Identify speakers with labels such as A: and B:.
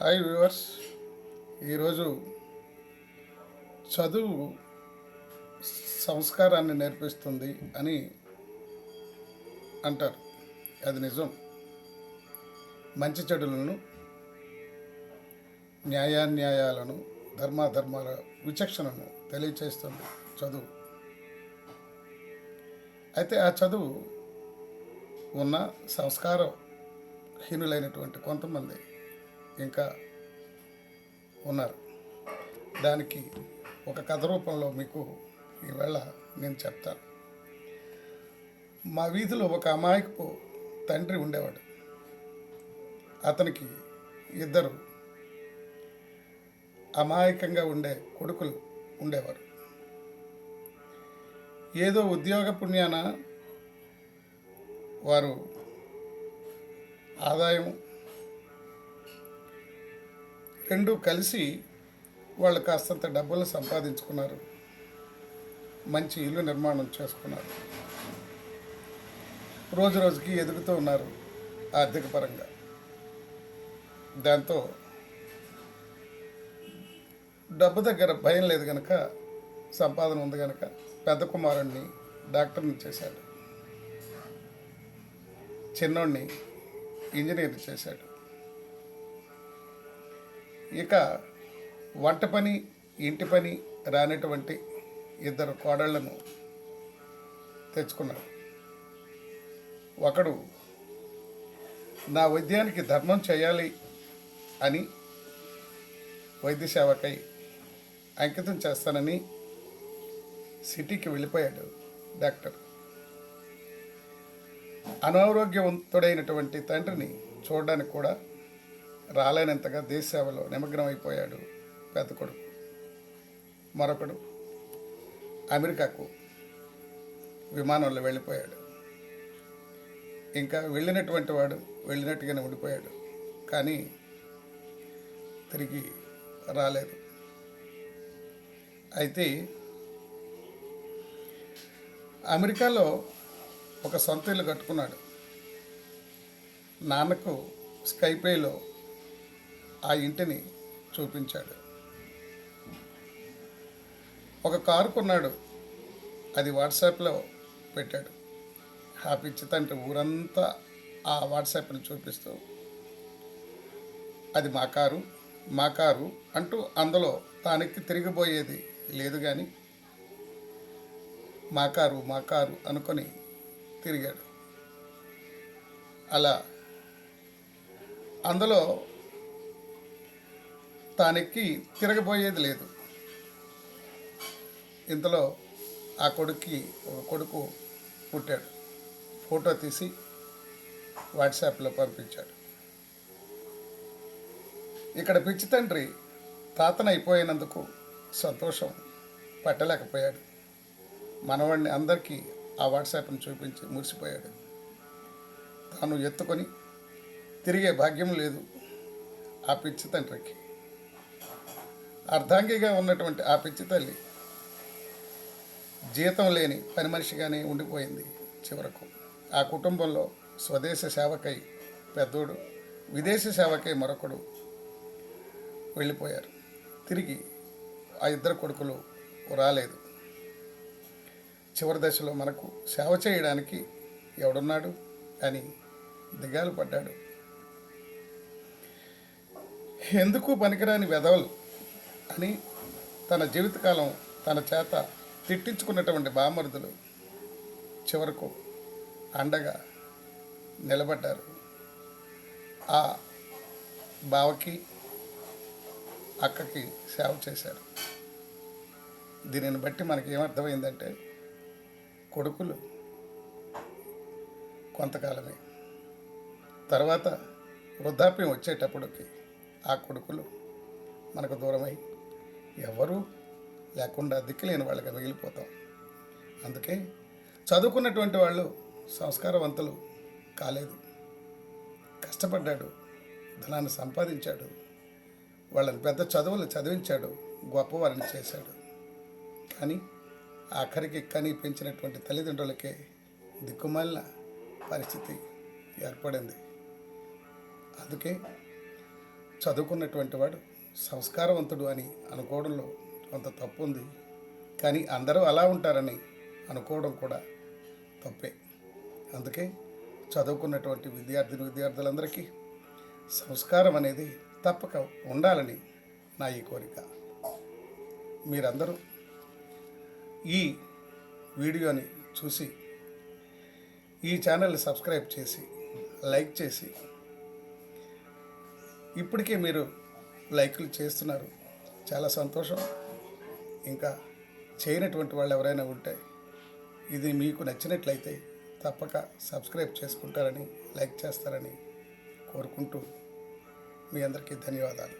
A: Hi viewers. ఈరోజు చదువు సంస్కారాన్ని నేర్పిస్తుంది అని అంటారు. అది నిజం. మంచి చెడులను, న్యాయాన్యాయాలను, ధర్మాధర్మాల విచక్షణను తెలియచేస్తుంది చదువు. అయితే ఆ చదువు ఉన్న సంస్కారహీనులైనటువంటి కొంతమంది ఇంకా ఉన్నారు. దానికి ఒక కథ రూపంలో మీకు ఈవేళ నేను చెప్తాను. మా వీధిలో ఒక అమాయకపు తండ్రి ఉండేవాడు. అతనికి ఇద్దరు అమాయకంగా ఉండే కొడుకులు ఉండేవారు. ఏదో ఉద్యోగ పుణ్యాన వారు ఆదాయం రెండూ కలిసి వాళ్ళు కాస్తంత డబ్బులు సంపాదించుకున్నారు. మంచి ఇల్లు నిర్మాణం చేసుకున్నారు. రోజు రోజుకి ఎదుగుతూ ఉన్నారు ఆర్థిక పరంగా. దాంతో డబ్బు దగ్గర భయం లేదు కనుక, సంపాదన ఉంది కనుక పెద్ద కుమారుణ్ణి డాక్టర్ని చేశాడు. చిన్నోడిని ఇంజనీర్ చేశాడు. ఇక వంట పని, ఇంటి పని రానటువంటి ఇద్దరు కోడళ్లను తెచ్చుకున్నాడు. ఒకడు నా వైద్యానికి ధర్మం చేయాలి అని వైద్య సేవకై అంకితం చేస్తానని సిటీకి వెళ్ళిపోయాడు డాక్టర్. అనారోగ్యవంతుడైనటువంటి తండ్రిని చూడడానికి కూడా రాలేనంతగా దేశ సేవలో నిమగ్నం అయిపోయాడు పెద్ద కొడుకు. మరొకడు అమెరికాకు విమానంలో వెళ్ళిపోయాడు. ఇంకా వెళ్ళినటువంటి వాడు వెళ్ళినట్టుగానే ఉండిపోయాడు, కానీ తిరిగి రాలేదు. అయితే అమెరికాలో ఒక సొంత ఇల్లు కట్టుకున్నాడు. నాన్నకు స్కైపేలో ఆ ఇంటిని చూపించాడు. ఒక కారు కొన్నాడు. అది వాట్సాప్లో పెట్టాడు. ఆ పిచ్చి తండ్రి ఊరంతా ఆ వాట్సాప్ని చూపిస్తూ అది మా కారు, మా కారు అంటూ అందులో తానెక్కి తిరిగిపోయేది లేదు, కానీ మా కారు, మా కారు అనుకొని తిరిగాడు. అలా అందులో తానెక్కి తిరగబోయేది లేదు. ఇంతలో ఆ కొడుక్కి ఒక కొడుకు పుట్టాడు. ఫోటో తీసి వాట్సాప్లో పంపించాడు. ఇక్కడ పిచ్చి తండ్రి తాతనైపోయినందుకు సంతోషం పట్టలేకపోయాడు. మనవాడిని అందరికీ ఆ వాట్సాప్ని చూపించి మురిసిపోయాడు. తాను ఎత్తుకొని తిరిగే భాగ్యం లేదు ఆ పిచ్చి తండ్రికి. అర్ధాంగిగా ఉన్నటువంటి ఆ పిచ్చి తల్లి జీతం లేని పని మనిషిగానే ఉండిపోయింది. చివరకు ఆ కుటుంబంలో స్వదేశ సేవకై పెద్దోడు, విదేశీ సేవకై మరొకడు వెళ్ళిపోయారు. తిరిగి ఆ ఇద్దరు కొడుకులు రాలేదు. చివరి దశలో మనకు సేవ చేయడానికి ఎవడున్నాడు అని దిగాలు పడ్డాడు. ఎందుకు పనికిరాని వెధవలు అని తన జీవితకాలం తన చేత తిట్టించుకున్నటువంటి బామరుదులు చివరకు అండగా నిలబడ్డారు. ఆ బావకి, అక్కకి సేవ చేశారు. దీనిని బట్టి మనకి ఏమర్థమైందంటే, కొడుకులు కొంతకాలమే, తర్వాత వృద్ధాప్యం వచ్చేటప్పటికి ఆ కొడుకులు మనకు దూరమై ఎవరూ లేకుండా దిక్కులేని వాళ్ళగా మిగిలిపోతాం. అందుకే చదువుకున్నటువంటి వాళ్ళు సంస్కారవంతులు కాలేదు. కష్టపడ్డాడు, ధనాన్ని సంపాదించాడు, వాళ్ళని పెద్ద చదువులు చదివించాడు, గొప్పవారిని చేశాడు. కానీ ఆఖరికి కని పెంచినటువంటి తల్లిదండ్రులకే దిక్కుమాలిన పరిస్థితి ఏర్పడింది. అందుకే చదువుకున్నటువంటి వాడు సంస్కారవంతుడు అని అనుకోవడంలో కొంత తప్పు ఉంది. కానీ అందరూ అలా ఉంటారని అనుకోవడం కూడా తప్పే. అందుకే చదువుకున్నటువంటి విద్యార్థులందరికీ సంస్కారం అనేది తప్పక ఉండాలని నా ఈ కోరిక. మీరందరూ ఈ వీడియోని చూసి ఈ ఛానల్ని సబ్స్క్రైబ్ చేసి లైక్ చేసి, ఇప్పటికే మీరు లైక్లు చేస్తున్నారు, చాలా సంతోషం. ఇంకా చేయనటువంటి వాళ్ళు ఎవరైనా ఉంటే ఇది మీకు నచ్చినట్లయితే తప్పక సబ్స్క్రైబ్ చేసుకుంటారని, లైక్ చేస్తారని కోరుకుంటూ మీ అందరికీ ధన్యవాదాలు.